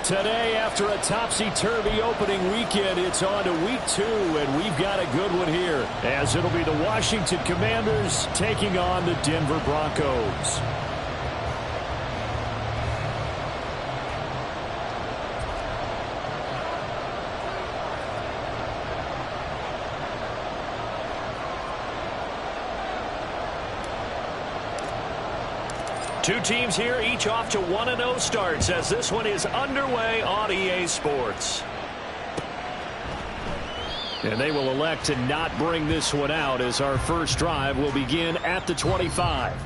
Today, after a topsy-turvy opening weekend, it's on to week 2, and we've got a good one here, as it'll be the Washington Commanders taking on the Denver Broncos. Two teams here, each off to 1-0 starts as this one is underway on EA Sports. And they will elect to not bring this one out as our first drive will begin at the 25.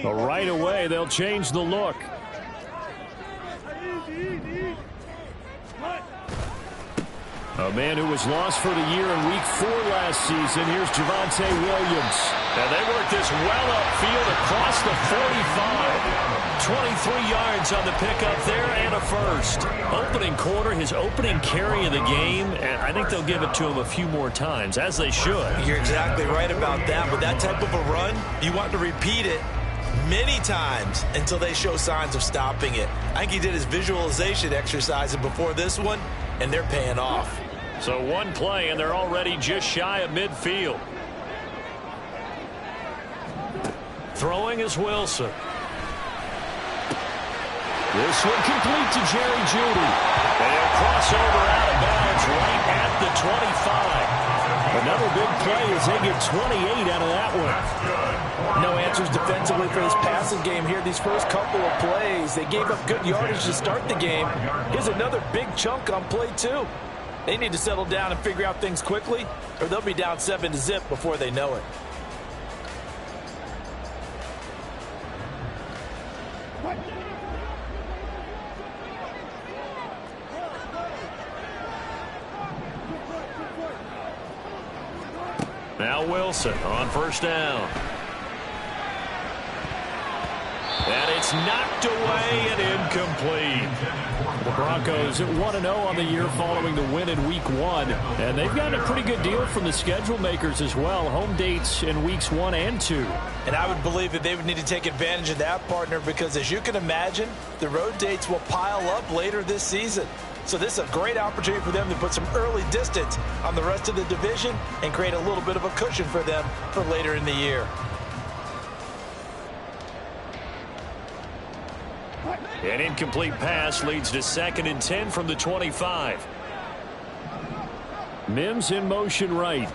Right away, they'll change the look. A man who was lost for the year in Week 4 last season. Here's Javonte Williams. And they work this well upfield across the 45. 23 yards on the pickup there and a first. Opening quarter, his opening carry of the game, and I think they'll give it to him a few more times, as they should. You're exactly right about that, but that type of a run, you want to repeat it many times until they show signs of stopping it. I think he did his visualization exercise before this one, and they're paying off. So one play, and they're already just shy of midfield. Throwing is Wilson. This one complete to Jerry Jeudy. They'll cross over out of bounds right at the 25. Another big play as they get 28 out of that one. No answers defensively for this passing game here. These first couple of plays, they gave up good yardage to start the game. Here's another big chunk on play 2. They need to settle down and figure out things quickly, or they'll be down 7-0 before they know it. Now Wilson on first down. And it's knocked away and incomplete. The Broncos 1-0 on the year following the win in Week 1. And they've gotten a pretty good deal from the schedule makers as well. Home dates in Weeks 1 and 2. And I would believe that they would need to take advantage of that, partner, because as you can imagine, the road dates will pile up later this season. So this is a great opportunity for them to put some early distance on the rest of the division and create a little bit of a cushion for them for later in the year. An incomplete pass leads to 2nd and 10 from the 25. Mims in motion right.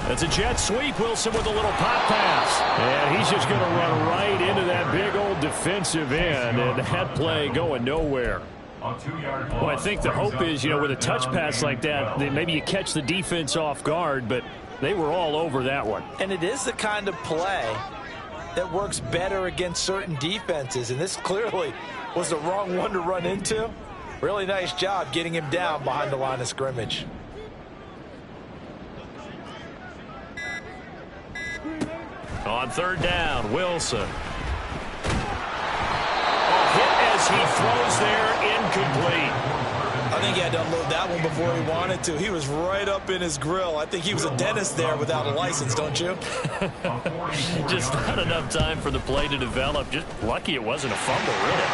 That's a jet sweep. Wilson with a little pop pass. And he's just going to run right into that big old defensive end. And that play going nowhere. Well, I think the hope is, with a touch pass like that, maybe you catch the defense off guard, but they were all over that one. And it is the kind of play that works better against certain defenses, and this clearly was the wrong one to run into. Really nice job getting him down behind the line of scrimmage. On third down, Wilson. Hit as he throws there, incomplete. I think he had to unload that one before he wanted to. He was right up in his grill. I think he was a dentist there without a license, don't you? Just not enough time for the play to develop. Just lucky it wasn't a fumble, really.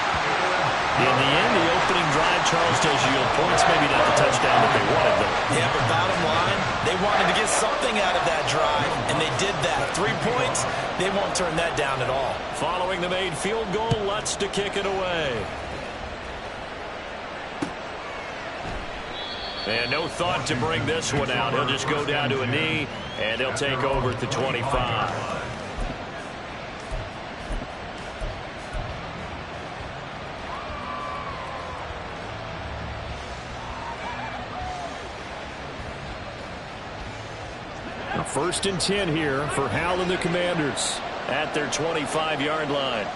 In the end, the opening drive, Charles does yield points, maybe not the touchdown that they wanted, though. Yeah, but bottom line, they wanted to get something out of that drive, and they did that. 3 points, they won't turn that down at all. Following the made field goal, Lutz to kick it away. And no thought to bring this one out. He'll just go down to a knee, and they'll take over at the 25. Now 1st and 10 here for Hal and the Commanders at their 25-yard line.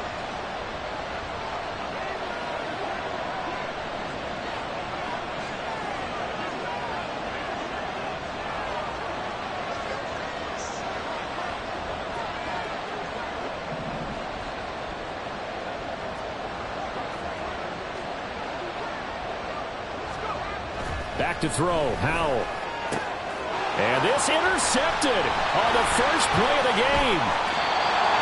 Back to throw, Howell. And this intercepted on the first play of the game.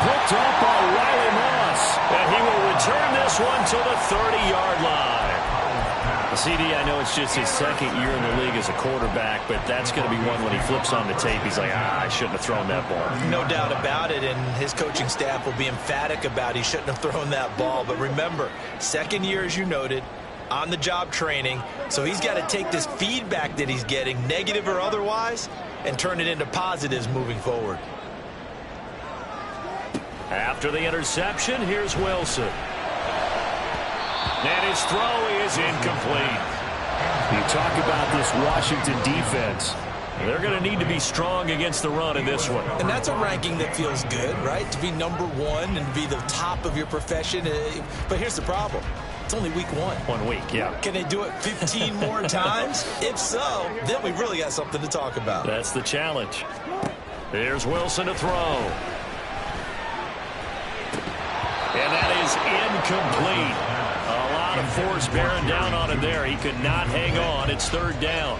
Picked up by Riley Moss. And he will return this one to the 30-yard line. CD, I know it's just his second year in the league as a quarterback, but that's going to be one when he flips on the tape. He's like, I shouldn't have thrown that ball. No doubt about it, and his coaching staff will be emphatic about he shouldn't have thrown that ball. But remember, second year, as you noted, on-the-job training, so he's got to take this feedback that he's getting, negative or otherwise, and turn it into positives moving forward. After the interception, here's Wilson. And his throw is incomplete. You talk about this Washington defense. They're going to need to be strong against the run in this one. And that's a ranking that feels good, right? To be number one and be the top of your profession. But here's the problem. It's only week one. 1 week, yeah. Can they do it 15 more times? If so, then we really got something to talk about. That's the challenge. Here's Wilson to throw. And that is incomplete. A lot of force bearing down on him there. He could not hang on. It's third down.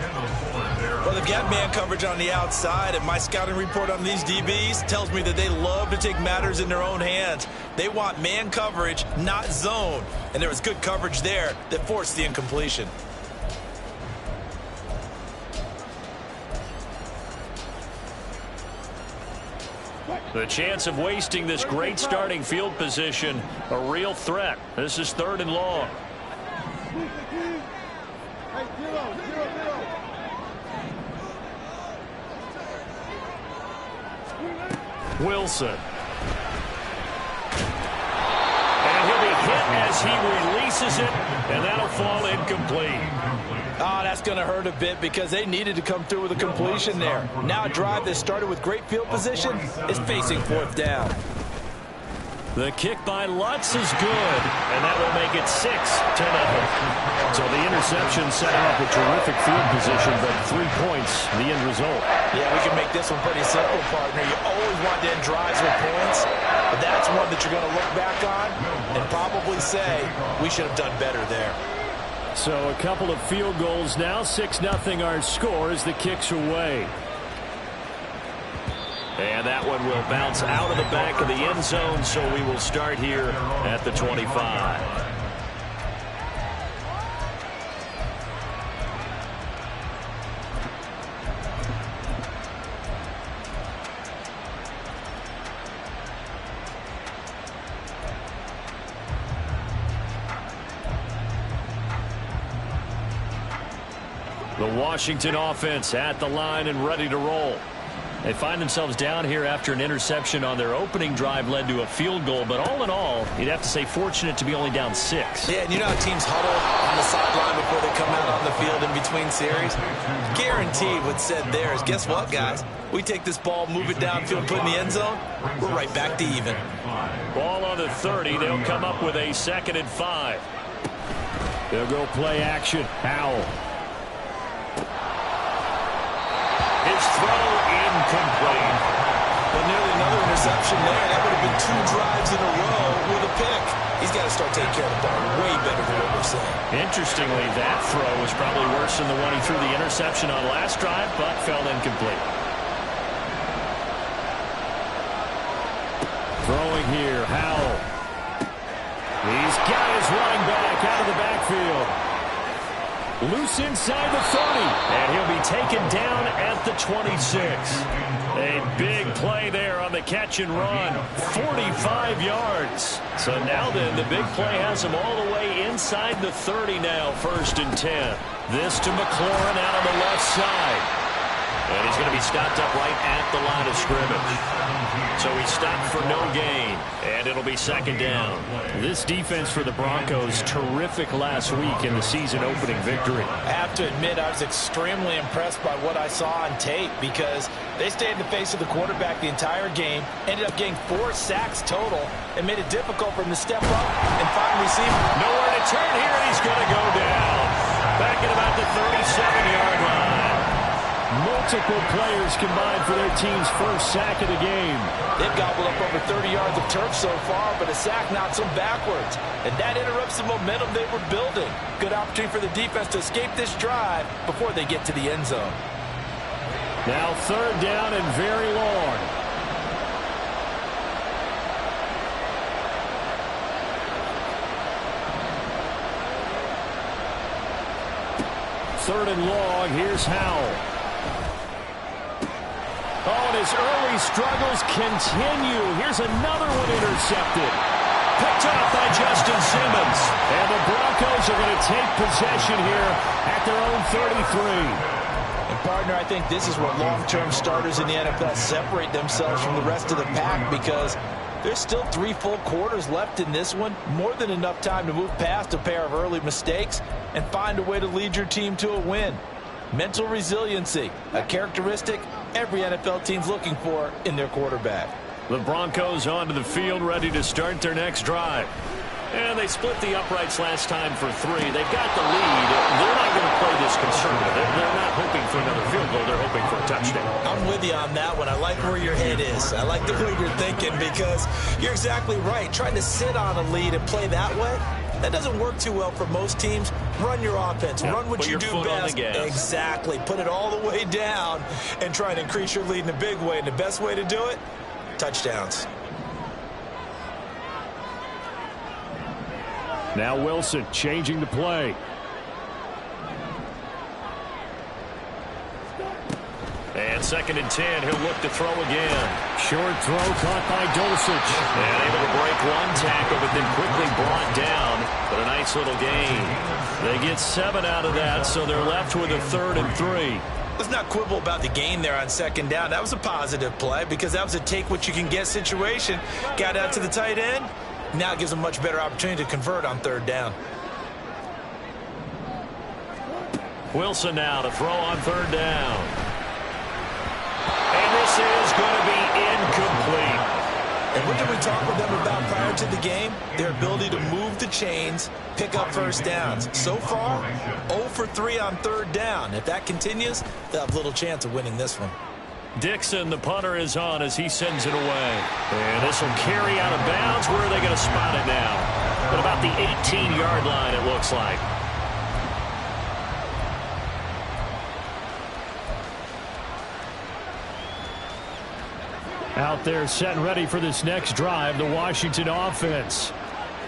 Well, they've got man coverage on the outside, and my scouting report on these DBs tells me that they love to take matters in their own hands. They want man coverage, not zone. And there was good coverage there that forced the incompletion. The chance of wasting this great starting field position, a real threat. This is third and long. Wilson. And he'll be hit as he releases it, and that'll fall incomplete. Oh, that's going to hurt a bit because they needed to come through with a completion there. Now a drive that started with great field position is facing fourth down. The kick by Lutz is good, and that will make it 6-0. So the interception set up a terrific field position, but 3 points, the end result. Yeah, we can make this one pretty simple, partner. You always want to end drives with points, but that's one that you're going to look back on and probably say, we should have done better there. So a couple of field goals now, 6-0 our score as the kick's away. And that one will bounce out of the back of the end zone, so we will start here at the 25. The Washington offense at the line and ready to roll. They find themselves down here after an interception on their opening drive led to a field goal. But all in all, you'd have to say fortunate to be only down 6. Yeah, and you know how teams huddle on the sideline before they come out on the field in between series? Guaranteed what's said there is, guess what, guys? We take this ball, move it downfield, put it in the end zone, we're right back to even. Ball on the 30. They'll come up with a 2nd and 5. They'll go play action. Howell. His throw incomplete. Well, nearly another interception there. That would have been 2 drives in a row with a pick. He's got to start taking care of the ball way better than what we're saying. Interestingly, that throw was probably worse than the one he threw the interception on last drive, but fell incomplete. Throwing here, Howell. He's got his running back out of the backfield. Loose inside the 30, and he'll be taken down at the 26. A big play there on the catch and run, 45 yards. So now then, the big play has him all the way inside the 30 now, 1st and 10. This to McLaurin out on the left side. And he's going to be stopped up right at the line of scrimmage. So he's stopped for no gain, and it'll be 2nd down. This defense for the Broncos, terrific last week in the season-opening victory. I have to admit, I was extremely impressed by what I saw on tape because they stayed in the face of the quarterback the entire game, ended up getting 4 sacks total, and made it difficult for him to step up and find receiver. Nowhere to turn here, and he's going to go down. Back at about the 37-yard line. multiple players combined for their team's first sack of the game. They've gobbled up over 30 yards of turf so far, but a sack knocks them backwards. And that interrupts the momentum they were building. Good opportunity for the defense to escape this drive before they get to the end zone. Now third down and very long. Third and long, here's Howell. Oh, and his early struggles continue. Here's another one intercepted. Picked up by Justin Simmons. And the Broncos are going to take possession here at their own 33. And, partner, I think this is where long-term starters in the NFL separate themselves from the rest of the pack, because there's still 3 full quarters left in this one. More than enough time to move past a pair of early mistakes and find a way to lead your team to a win. Mental resiliency, a characteristic every NFL team's looking for in their quarterback. The Broncos onto the field, ready to start their next drive. And they split the uprights last time for 3. They've got the lead. They're not going to play this conservative. They're not hoping for another field goal. They're hoping for a touchdown. I'm with you on that one. I like where your head is. I like the way you're thinking, because you're exactly right. Trying to sit on a lead and play that way, that doesn't work too well for most teams. Run your offense. Run what you do best. Exactly. Put it all the way down and try and increase your lead in a big way. And the best way to do it, touchdowns. Now Wilson changing the play. And 2nd and 10. He'll look to throw again. Short throw caught by Dulcich. And able to break one tackle, but then quickly brought down. But a nice little gain. They get 7 out of that, so they're left with a 3rd and 3. Let's not quibble about the gain there on 2nd down. That was a positive play, because that was a take-what-you-can-get situation. Got out to the tight end. Now it gives them a much better opportunity to convert on 3rd down. Wilson now to throw on 3rd down. And this is going to be incomplete. And what did we talk with them about prior to the game? Their ability to move the chains, pick up first downs. So far, 0 for 3 on 3rd down. If that continues, they'll have little chance of winning this one. Dixon, the punter, is on as he sends it away. And this will carry out of bounds. Where are they going to spot it now? At about the 18-yard line, it looks like. Out there set and ready for this next drive, the Washington offense.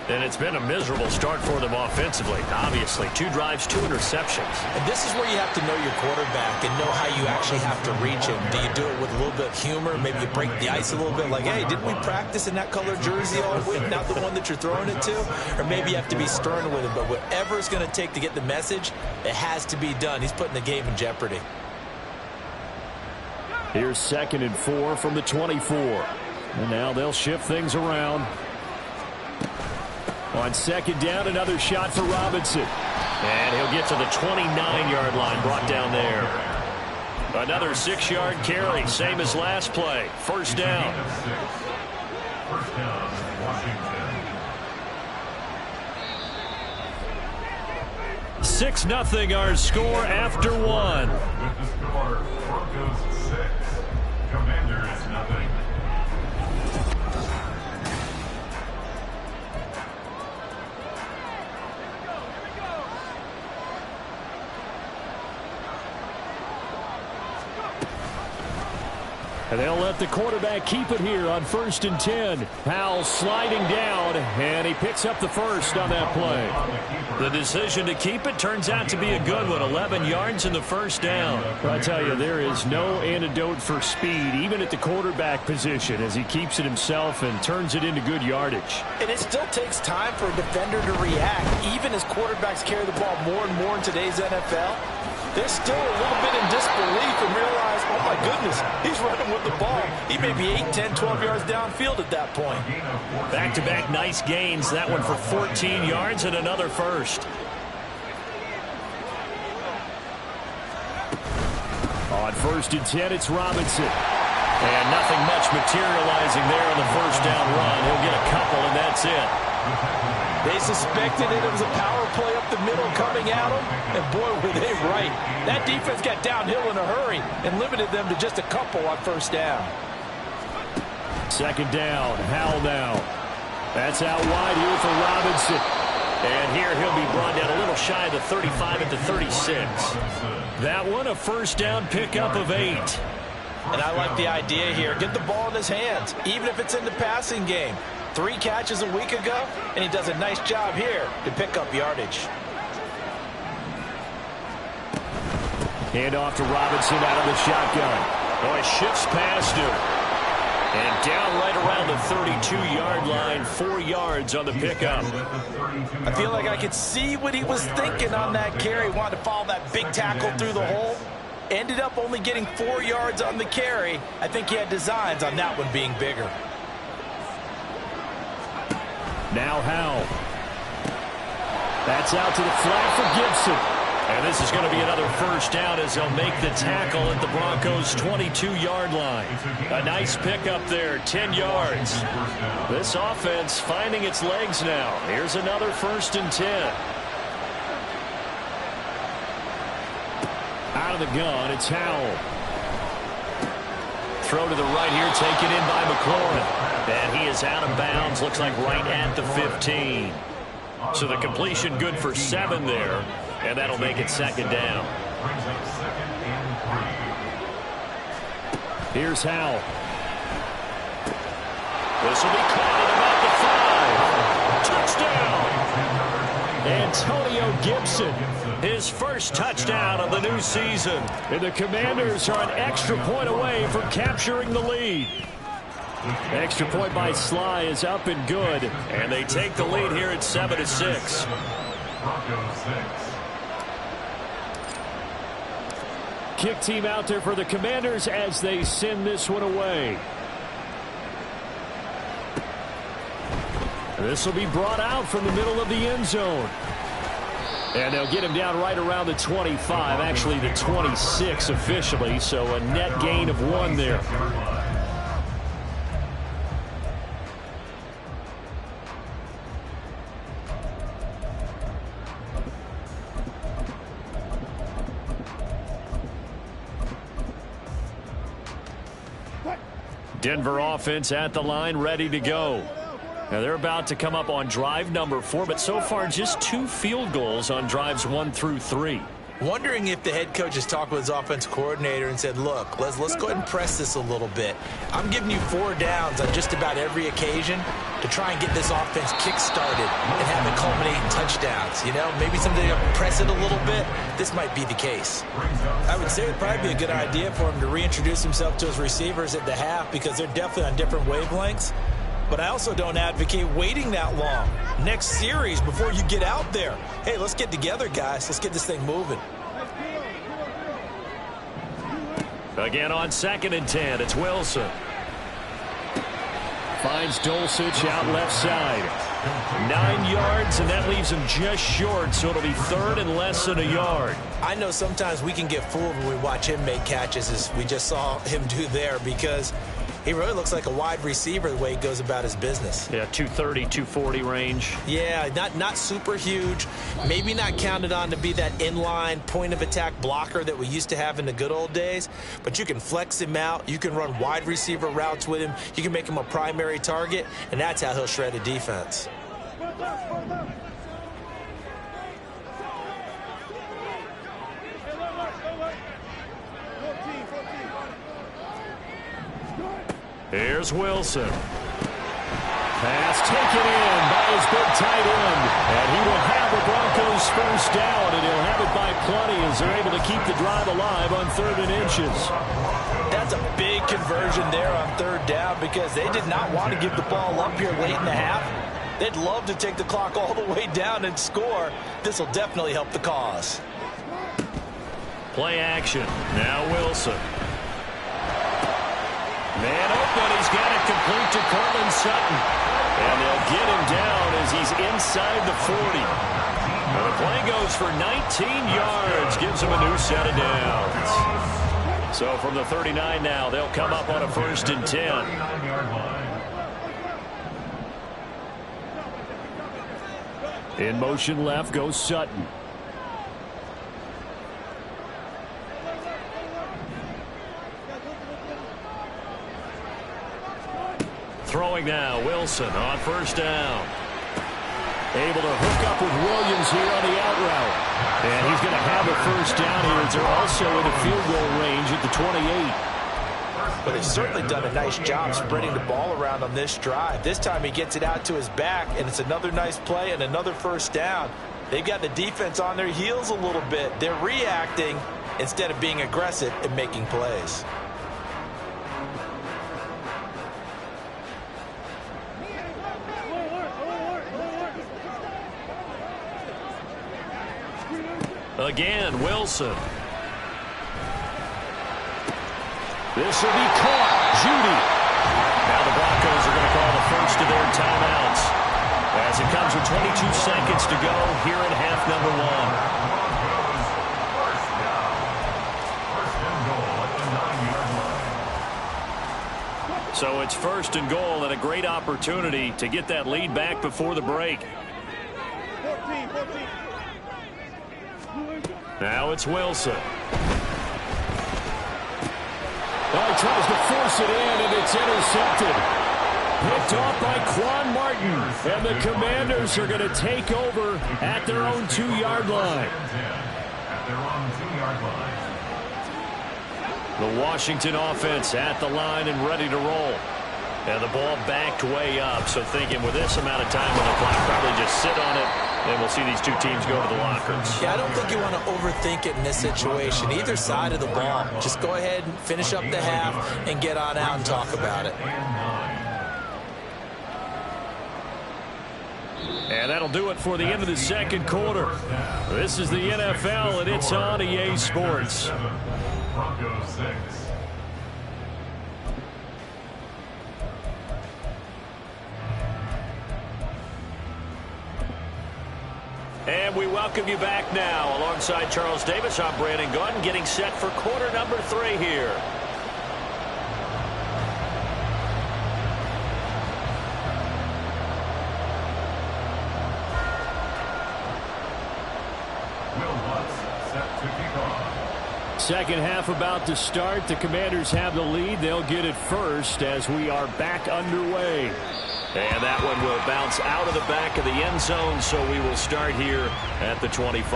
And it's been a miserable start for them offensively. Obviously, 2 drives, 2 interceptions. And this is where you have to know your quarterback and know how you actually have to reach him. Do you do it with a little bit of humor? Maybe you break the ice a little bit, like, hey, didn't we practice in that color jersey all week? Not the one that you're throwing it to? Or maybe you have to be stern with it. But whatever it's going to take to get the message, it has to be done. He's putting the game in jeopardy. Here's 2nd and 4 from the 24. And now they'll shift things around. On 2nd down, another shot for Robinson. And he'll get to the 29-yard line, brought down there. Another 6-yard carry, same as last play. 1st down. 6-0 our score after 1. With the score, Broncos 6, Commanders 0. And they'll let the quarterback keep it here on 1st and 10. Howell sliding down, and he picks up the first on that play. The decision to keep it turns out to be a good one. 11 yards in the 1st down. I tell you, there is no antidote for speed, even at the quarterback position, as he keeps it himself and turns it into good yardage. And it still takes time for a defender to react, even as quarterbacks carry the ball more and more in today's NFL. They're still a little bit in disbelief and realize, oh my goodness, he's running with the ball. He may be 8, 10, 12 yards downfield at that point. Back-to-back nice gains. That one for 14 yards and another first. On 1st and 10, it's Robinson. And nothing much materializing there on the first down run. He'll get a couple, and that's it. They suspected it was a power play up the middle coming at them, and boy, were they right. That defense got downhill in a hurry and limited them to just a couple on first down. Second down, Howell now. That's out wide here for Robinson. And here he'll be brought down a little shy of the 35 at the 36. That one a first down pickup of 8. And I like the idea here. Get the ball in his hands, even if it's in the passing game. 3 catches a week ago, and he does a nice job here to pick up yardage. Hand off to Robinson out of the shotgun. Oh, he shifts past him. And down right around the 32-yard line, 4 yards on the pickup. I feel like I could see what he was thinking on that carry. Wanted to follow that big tackle through the hole. Ended up only getting 4 yards on the carry. I think he had designs on that one being bigger. Now Howell. That's out to the flat for Gibson. And this is going to be another first down as they'll make the tackle at the Broncos' 22-yard line. A nice pickup there, 10 yards. This offense finding its legs now. Here's another 1st and 10. Out of the gun, it's Howell. Throw to the right here, taken in by McLaurin. And he is out of bounds, looks like right at the 15. So the completion good for 7 there, and that'll make it second down. Here's Howell. This will be caught at about the 5. Touchdown! Antonio Gibson, his first touchdown of the new season. And the Commanders are an extra point away from capturing the lead. Extra point by Sly is up and good, and they take the lead here at 7-6. Kick team out there for the Commanders as they send this one away. This will be brought out from the middle of the end zone. And they'll get him down right around the 25, actually the 26 officially, so a net gain of 1 there. Denver offense at the line, ready to go. Now they're about to come up on drive number 4, but so far just 2 field goals on drives 1 through 3. Wondering if the head coach has talked with his offense coordinator and said, look, let's go ahead and press this a little bit. I'm giving you 4 downs on just about every occasion to try and get this offense kick-started and have it culminate in touchdowns. You know, maybe someday you'll press it a little bit. This might be the case. I would say it would probably be a good idea for him to reintroduce himself to his receivers at the half because they're definitely on different wavelengths. But I also don't advocate waiting that long. Next series before you get out there. Hey, let's get together, guys. Let's get this thing moving. Again on 2nd and 10, it's Wilson. Finds Dulcich out left side. 9 yards, and that leaves him just short, so it'll be 3rd and less than a yard. I know sometimes we can get fooled when we watch him make catches, as we just saw him do there, because he really looks like a wide receiver the way he goes about his business. Yeah, 230, 240 range. Yeah, not super huge. Maybe not counted on to be that inline point-of-attack blocker that we used to have in the good old days. But you can flex him out. You can run wide receiver routes with him. You can make him a primary target, and that's how he'll shred a defense. Here's Wilson. Pass taken in by his big tight end. And he will have the Broncos first down, and he'll have it by plenty as they're able to keep the drive alive on 3rd and inches. That's a big conversion there on 3rd down because they did not want to give the ball up here late in the half. They'd love to take the clock all the way down and score. This will definitely help the cause. Play action. Now Wilson. Man open, he's got it complete to Courtland Sutton. And they'll get him down as he's inside the 40. Now the play goes for 19 yards, gives him a new set of downs. So from the 39 now, they'll come up on a 1st and 10. 39-yard line. In motion left goes Sutton. Throwing now, Wilson on 1st down. Able to hook up with Williams here on the out route. And he's going to have a 1st down here. They're also in the field goal range at the 28. But they've certainly done a nice job spreading the ball around on this drive. This time he gets it out to his back, and it's another nice play and another 1st down. They've got the defense on their heels a little bit. They're reacting instead of being aggressive and making plays. Again, Wilson. This will be caught. Judy. Now the Broncos are going to call the first of their timeouts as it comes with 22 seconds to go here in half number 1. So it's 1st and goal and a great opportunity to get that lead back before the break. 14. Now it's Wilson. Well, he tries to force it in, and it's intercepted. Picked off by Quan Martin. And the Commanders are going to take over at their own 2-yard line. At their own 2-yard line. The Washington offense at the line and ready to roll. And the ball backed way up, so thinking with this amount of time on the clock, probably just sit on it, and we'll see these two teams go to the lockers. Yeah, I don't think you want to overthink it in this situation. Either side of the ball. Just go ahead and finish up the half and get on out and talk about it. And that'll do it for the end of the second quarter. This is the NFL, and it's on EA Sports. Broncos 6. And we welcome you back now. Alongside Charles Davis, I'm Brandon Gunn, getting set for quarter number 3 here. Will Lutz set to kick off. Second half about to start. The Commanders have the lead. They'll get it first as we are back underway. And that one will bounce out of the back of the end zone, so we will start here at the 25.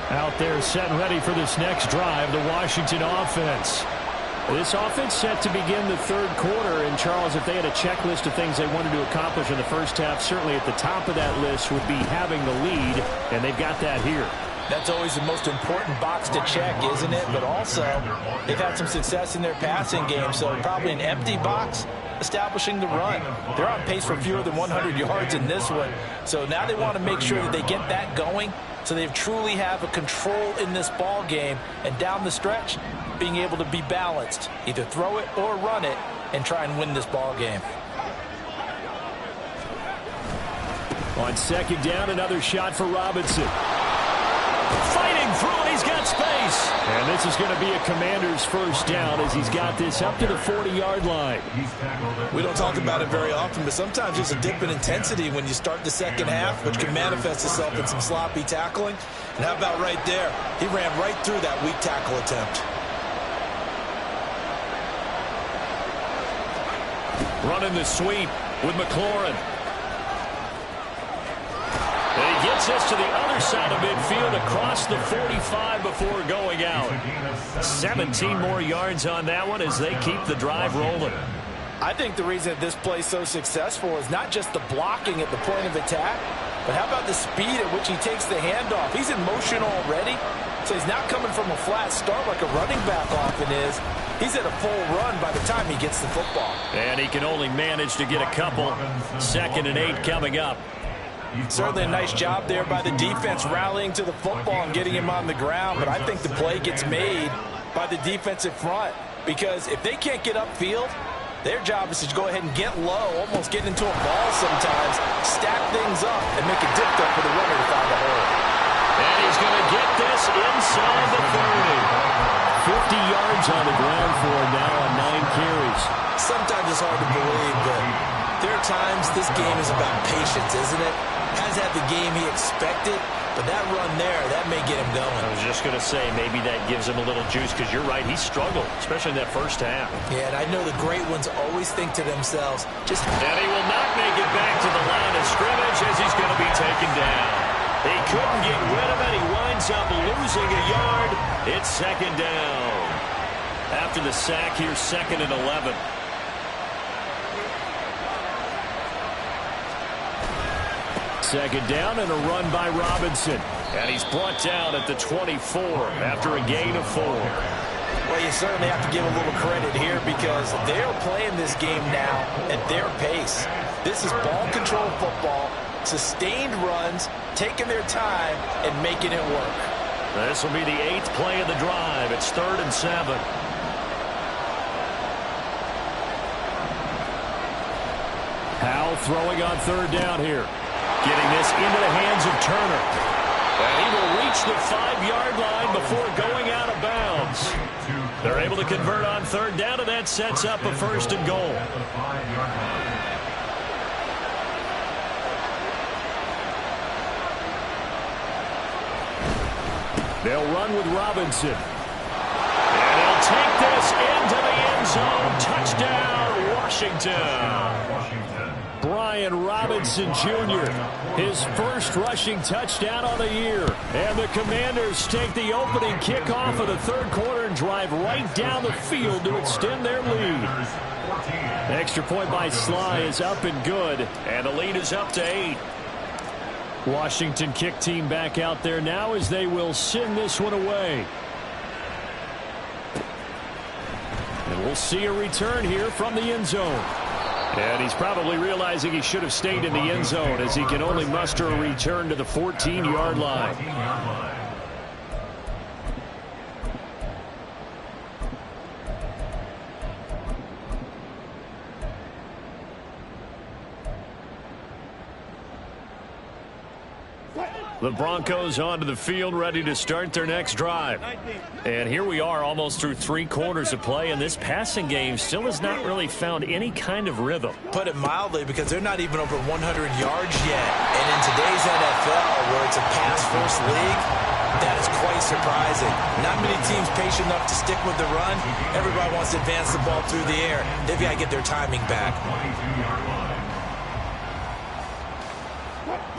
Out there set and ready for this next drive, the Washington offense. This offense set to begin the third quarter, and Charles, if they had a checklist of things they wanted to accomplish in the first half, certainly at the top of that list would be having the lead, and they've got that here. That's always the most important box to check, isn't it? But also, they've had some success in their passing game, so probably an empty box establishing the run. They're on pace for fewer than 100 yards in this one, so now they want to make sure that they get that going so they truly have a control in this ball game, and down the stretch, being able to be balanced, either throw it or run it, and try and win this ball game. On second down, another shot for Robinson. Fighting through, and he's got space. And this is going to be a Commander's first down as he's got this up to the 40-yard line. We don't talk about it very often, but sometimes there's a dip in intensity when you start the second half, which can manifest itself in some sloppy tackling. And how about right there? He ran right through that weak tackle attempt. Running the sweep with McLaurin. And he gets us to the other side of midfield across the 45 before going out. 17 more yards on that one as they keep the drive rolling. I think the reason that this play is so successful is not just the blocking at the point of attack, but how about the speed at which he takes the handoff? He's in motion already, so he's not coming from a flat start like a running back often is. He's at a full run by the time he gets the football. And he can only manage to get a couple. 2nd and 8 coming up. Certainly a nice job there by the defense rallying to the football and getting him on the ground, but I think the play gets made by the defensive front because if they can't get upfield, their job is to go ahead and get low, almost get into a ball sometimes, stack things up, and make it difficult for the runner to find a hole. is going to get this inside the 30. 50 yards on the ground for him now on 9 carries. Sometimes it's hard to believe, but there are times this game is about patience, isn't it? Hasn't had the game he expected, but that run there, that may get him going. I was just going to say, maybe that gives him a little juice, because you're right, he struggled, especially in that first half. Yeah, and I know the great ones always think to themselves, just... And he will not make it back to the line of scrimmage as he's going to be taken down. He couldn't get rid of it. He winds up losing a yard. It's second down. After the sack, here's 2nd and 11. Second down and a run by Robinson. And he's brought down at the 24 after a gain of 4. Well, you certainly have to give a little credit here because they're playing this game now at their pace. This is ball control football, sustained runs, taking their time, and making it work. This will be the 8th play of the drive. It's 3rd and 7. Howell throwing on 3rd down here. Getting this into the hands of Turner. And he will reach the 5-yard line before going out of bounds. They're able to convert on 3rd down, and that sets up a 1st and goal. They'll run with Robinson. And he'll take this into the end zone. Touchdown, Washington. Brian Robinson Jr., his first rushing touchdown on the year. And the Commanders take the opening kickoff of the 3rd quarter and drive right down the field to extend their lead. Extra point by Sly is up and good, and the lead is up to 8. Washington kick team back out there now as they will send this one away. And we'll see a return here from the end zone. And he's probably realizing he should have stayed in the end zone as he can only muster a return to the 14-yard line. The Broncos onto the field, ready to start their next drive. And here we are almost through 3 quarters of play, and this passing game still has not really found any kind of rhythm. Put it mildly, because they're not even over 100 yards yet. And in today's NFL, where it's a pass-first league, that is quite surprising. Not many teams patient enough to stick with the run. Everybody wants to advance the ball through the air. They've got to get their timing back.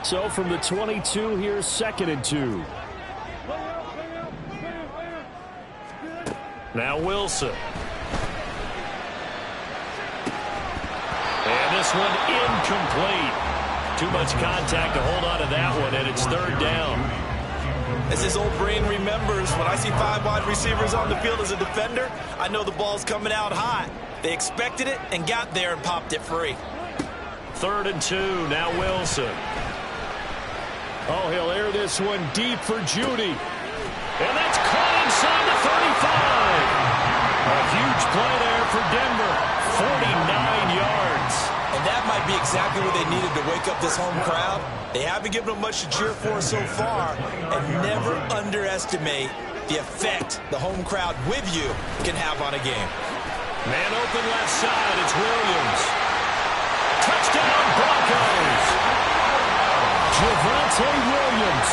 So from the 22, here's 2nd and 2. Now Wilson. And this one incomplete. Too much contact to hold on to that one, and it's 3rd down. As his old brain remembers, when I see 5 wide receivers on the field as a defender, I know the ball's coming out hot. They expected it and got there and popped it free. 3rd and 2, now Wilson. Oh, he'll air this one deep for Judy. And that's caught inside the 35. A huge play there for Denver. 49 yards. And that might be exactly what they needed to wake up this home crowd. They haven't given them much to cheer for so far. And never underestimate the effect the home crowd with you can have on a game. Man open left side. It's Williams. Touchdown, Broncos. Javonte Williams,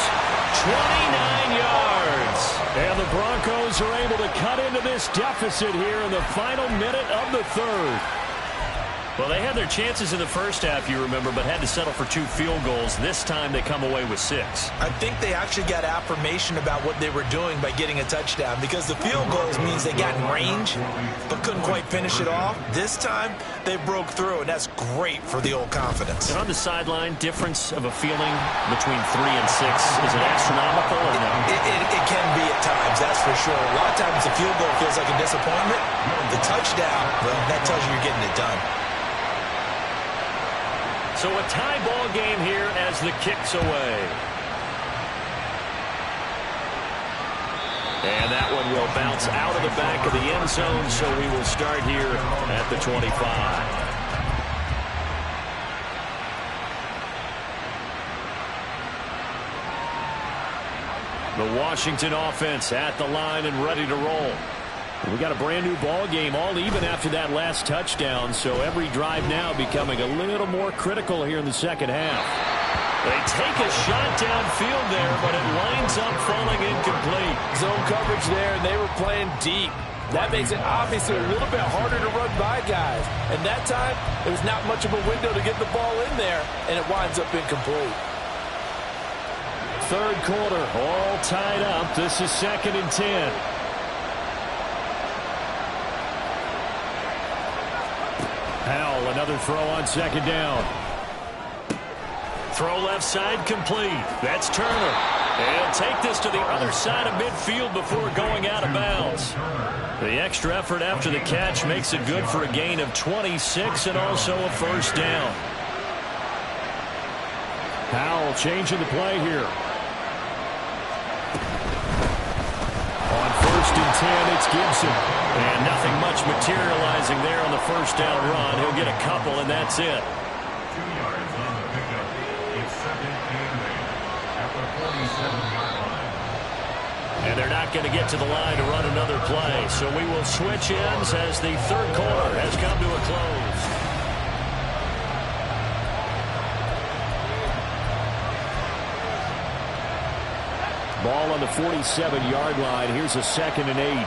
29 yards. And the Broncos are able to cut into this deficit here in the final minute of the 3rd. Well, they had their chances in the first half, you remember, but had to settle for 2 field goals. This time they come away with 6. I think they actually got affirmation about what they were doing by getting a touchdown, because the field goals means they got in range but couldn't quite finish it off. This time they broke through, and that's great for the old confidence. And on the sideline, difference of a feeling between 3 and 6, is it astronomical or no? It can be at times, that's for sure. A lot of times the field goal feels like a disappointment. The touchdown, well, that tells you you're getting it done. So a tie ball game here as the kick's away. And that one will bounce out of the back of the end zone, so we will start here at the 25. The Washington offense at the line and ready to roll. We got a brand new ball game, all even after that last touchdown, so every drive now becoming a little more critical here in the second half. They take a shot downfield there, but it winds up falling incomplete. Zone coverage there, and they were playing deep. That makes it obviously a little bit harder to run by guys. And that time, there was not much of a window to get the ball in there, and it winds up incomplete. Third quarter, all tied up. This is 2nd and 10. Howell, another throw on 2nd down. Throw left side complete. That's Turner. He'll take this to the other side of midfield before going out of bounds. The extra effort after the catch makes it good for a gain of 26 and also a first down. Howell changing the play here. On 1st and 10, it's Gibson. And nothing much materializing there on the first down run. He'll get a couple, and that's it. 2 yards on the pickup. It's 2nd and 8 at the 47-yard line. And they're not going to get to the line to run another play. So we will switch ends as the third quarter has come to a close. Ball on the 47-yard line. Here's a 2nd and 8.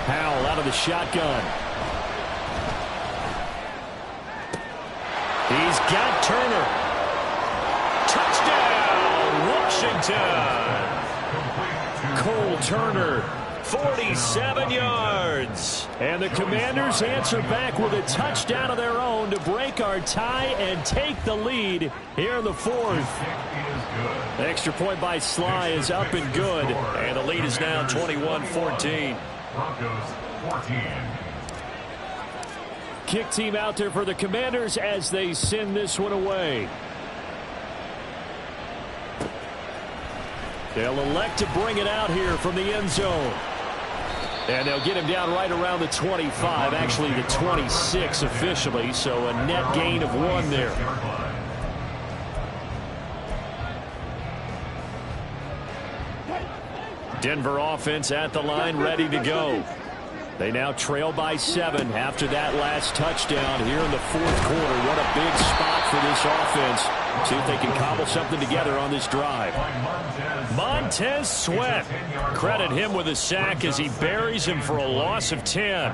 Howell out of the shotgun. He's got Turner. Touchdown, Washington. Cole Turner, 47 yards. And the Commanders answer back with a touchdown of their own to break our tie and take the lead here in the 4th. The extra point by Sly is up and good. And the lead is now 21-14. Broncos 14. Kick team out there for the Commanders as they send this one away. They'll elect to bring it out here from the end zone. And they'll get him down right around the 25, actually the 26 officially, so a net gain of 1 there. Denver offense at the line, ready to go. They now trail by 7 after that last touchdown here in the 4th quarter. What a big spot for this offense. See if they can cobble something together on this drive. Montez Sweat. Credit him with a sack as he buries him for a loss of 10.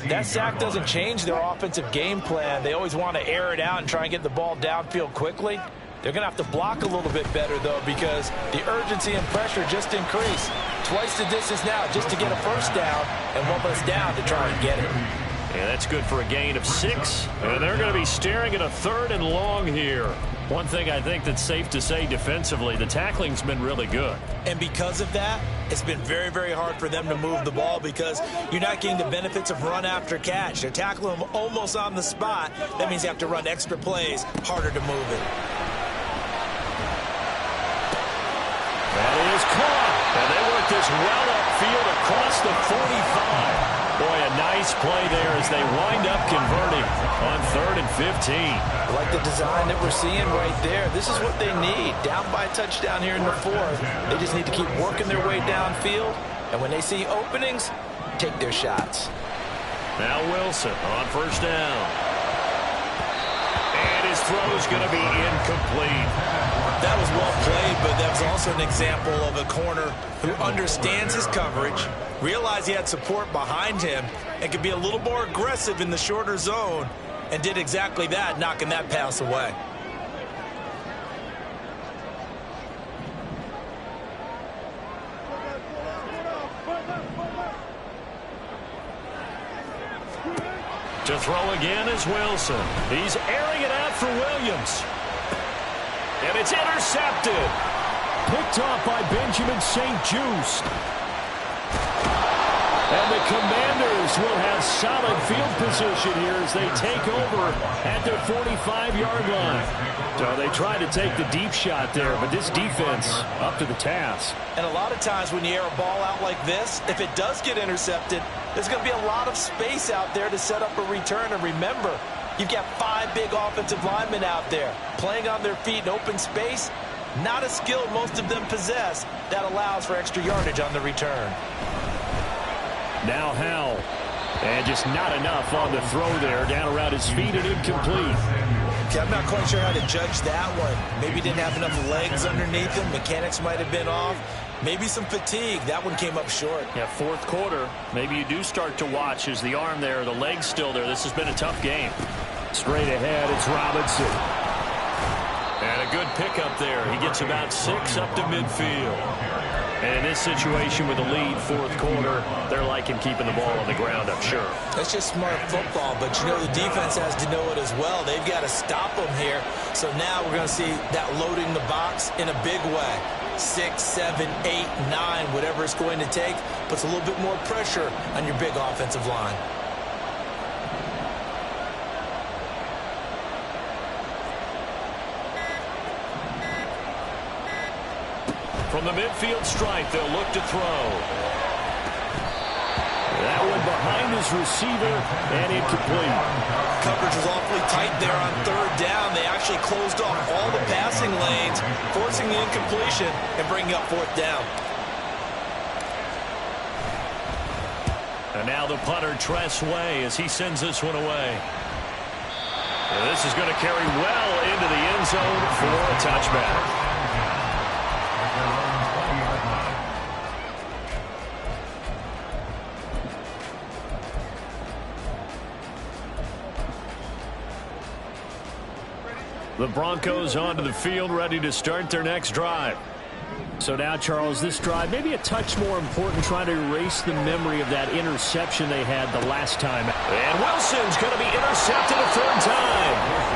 That sack doesn't change their offensive game plan. They always want to air it out and try and get the ball downfield quickly. They're going to have to block a little bit better, though, because the urgency and pressure just increase. Twice the distance now just to get a first down and 1 less down to try and get it. Yeah, that's good for a gain of 6. And they're going to be staring at a 3rd and long here. One thing I think that's safe to say defensively, the tackling's been really good. And because of that, it's been very, very hard for them to move the ball because you're not getting the benefits of run after catch. They're tackling them almost on the spot. That means you have to run extra plays, harder to move it. That is caught. And they work this well upfield across the 45. Boy, a nice play there as they wind up converting on 3rd and 15. I like the design that we're seeing right there. This is what they need. Down by a touchdown here in the 4th. They just need to keep working their way downfield. And when they see openings, take their shots. Now Wilson on 1st down. And his throw is going to be incomplete. That was well played, but that was also an example of a corner who understands his coverage, realized he had support behind him, and could be a little more aggressive in the shorter zone, and did exactly that, knocking that pass away. To throw again is Wilson. He's airing it out for Williams. And it's intercepted. Picked off by Benjamin St-Juste. And the Commanders will have solid field position here as they take over at their 45-yard line. So they tried to take the deep shot there, but this defense up to the task. And a lot of times when you air a ball out like this, if it does get intercepted, there's going to be a lot of space out there to set up a return. And remember, you've got 5 big offensive linemen out there playing on their feet in open space. Not a skill most of them possess that allows for extra yardage on the return. Now Howell. And just not enough on the throw there. Down around his feet and incomplete. Okay, I'm not quite sure how to judge that one. Maybe didn't have enough legs underneath him. Mechanics might have been off. Maybe some fatigue. That one came up short. Yeah, fourth quarter. Maybe you do start to watch as the arm there, the leg's still there. This has been a tough game. Straight ahead, it's Robinson. And a good pickup there. He gets about 6 up to midfield. And in this situation with the lead, fourth quarter, they're liking keeping the ball on the ground, I'm sure. That's just smart football, but you know the defense has to know it as well. They've got to stop them here. So now we're going to see that loading the box in a big way. 6, 7, 8, 9, whatever it's going to take, puts a little bit more pressure on your big offensive line. From the midfield stripe, they'll look to throw. That one behind his receiver and incomplete. Coverage was awfully tight there on third down. They actually closed off all the passing lanes, forcing the incompletion and bringing up fourth down. And now the punter, Tress Way, as he sends this one away. And this is going to carry well into the end zone for a touchback. The Broncos onto the field, ready to start their next drive. So now, Charles, this drive maybe a touch more important, trying to erase the memory of that interception they had the last time. And Wilson's going to be intercepted a third time.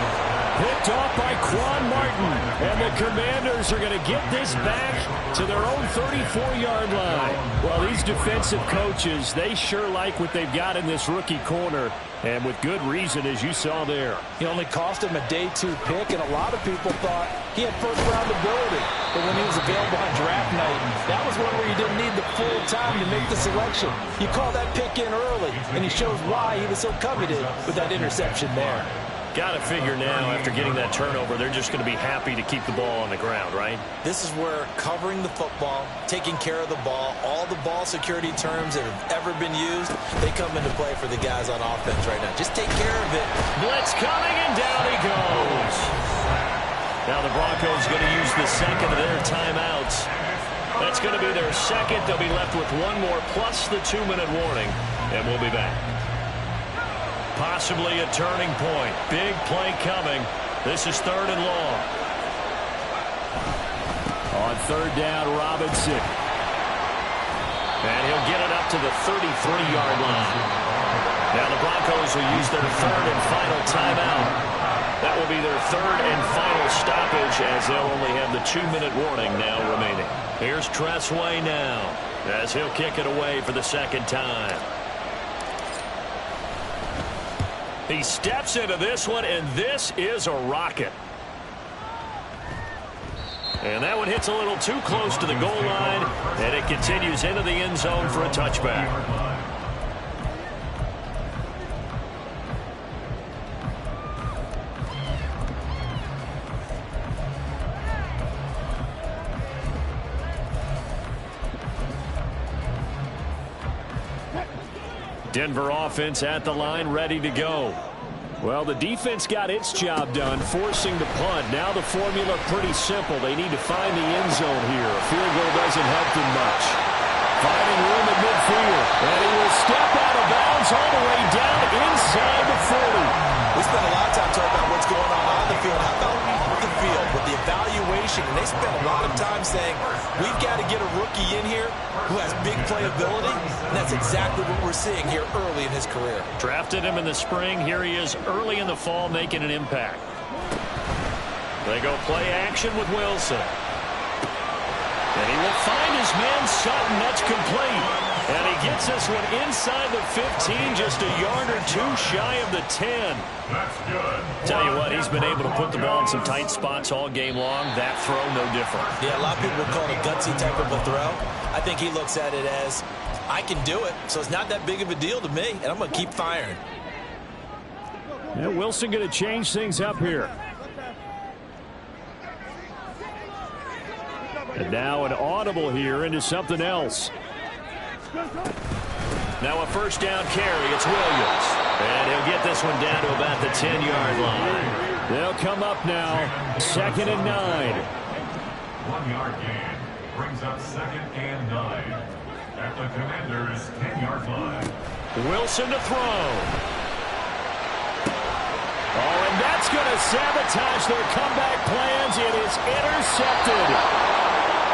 Picked off by Quan Martin. And the Commanders are going to get this back to their own 34-yard line. Well, these defensive coaches, they sure like what they've got in this rookie corner. And with good reason, as you saw there. He only cost him a day 2 pick, and a lot of people thought he had first-round ability. But when he was available on draft night, that was one where you didn't need the full time to make the selection. You call that pick in early, and he shows why he was so coveted with that interception there. Got to figure now, after getting that turnover, they're just going to be happy to keep the ball on the ground, right? This is where covering the football, taking care of the ball, all the ball security terms that have ever been used, they come into play for the guys on offense right now. Just take care of it. Blitz coming, and down he goes. Now the Broncos going to use the second of their timeouts. That's going to be their second. They'll be left with one more, plus the 2-minute warning, and we'll be back. Possibly a turning point. Big play coming. This is third and long. On third down, Robinson. And he'll get it up to the 33-yard line. Now the Broncos will use their third and final timeout. That will be their third and final stoppage, as they'll only have the 2-minute warning now remaining. Here's Tress Way now, as he'll kick it away for the second time. He steps into this one, and this is a rocket. And that one hits a little too close to the goal line, and it continues into the end zone for a touchback. Denver offense at the line, ready to go. Well, the defense got its job done, forcing the punt. Now the formula pretty simple. They need to find the end zone here. A field goal doesn't help them much. Finding room at midfield. And he will step out of bounds all the way down inside the 40. We spent a lot of time talking about what's going on the field. How about off the field with the evaluation? And they spent a lot of time saying, we've got to get a rookie in here who has big playability, and that's exactly what we're seeing here early in his career. Drafted him in the spring. Here he is early in the fall making an impact. They go play action with Wilson. And he will find his man Sutton. That's complete. And he gets this one inside the 15, just a yard or two shy of the 10. That's good. Tell you what, he's been able to put the ball in some tight spots all game long. That throw, no different. Yeah, a lot of people call it a gutsy type of a throw. I think he looks at it as, I can do it, so it's not that big of a deal to me, and I'm going to keep firing. Yeah, Wilson going to change things up here. And now an audible here into something else. Now a first down carry. It's Williams. And he'll get this one down to about the 10-yard line. They'll come up now. 2nd and 9. 1 yard gain brings up 2nd and 9 at the Commanders' 10-yard line. Wilson to throw. Oh, and that's going to sabotage their comeback plans. It is intercepted.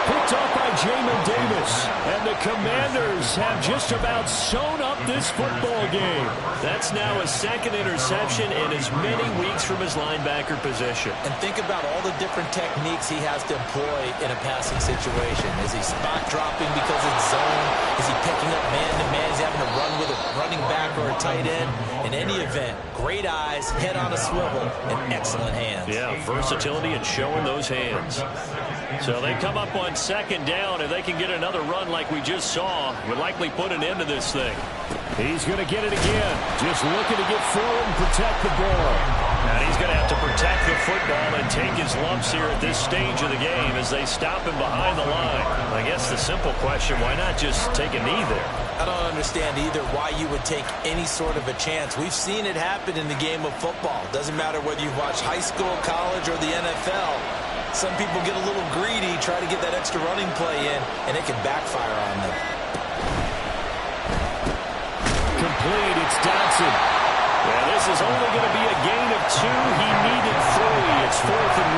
Picked off by Jamin Davis. And the Commanders have just about sewn up this football game. That's now his 2nd interception in as many weeks from his linebacker position. And think about all the different techniques he has to employ in a passing situation. Is he spot dropping because it's zone? Is he picking up man-to-man? Is he having to run with a running back or a tight end? In any event, great eyes, head on a swivel, and excellent hands. Yeah, versatility and showing those hands. So they come up on 2nd down. If they can get another run like we just saw, would likely put an end to this thing. He's going to get it again. Just looking to get forward and protect the ball. And he's going to have to protect the football and take his lumps here at this stage of the game as they stop him behind the line. I guess the simple question, why not just take a knee there? I don't understand either why you would take any sort of a chance. We've seen it happen in the game of football. Doesn't matter whether you watch high school, college, or the NFL. Some people get a little greedy, try to get that extra running play in, and it can backfire on them. Complete. It's Dodson. Yeah, this is only going to be a gain of 2. He needed 3. It's 4th and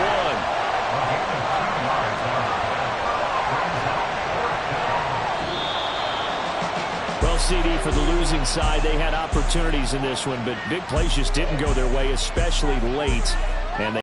1. Well, CD, for the losing side, they had opportunities in this one, but big plays just didn't go their way, especially late. And they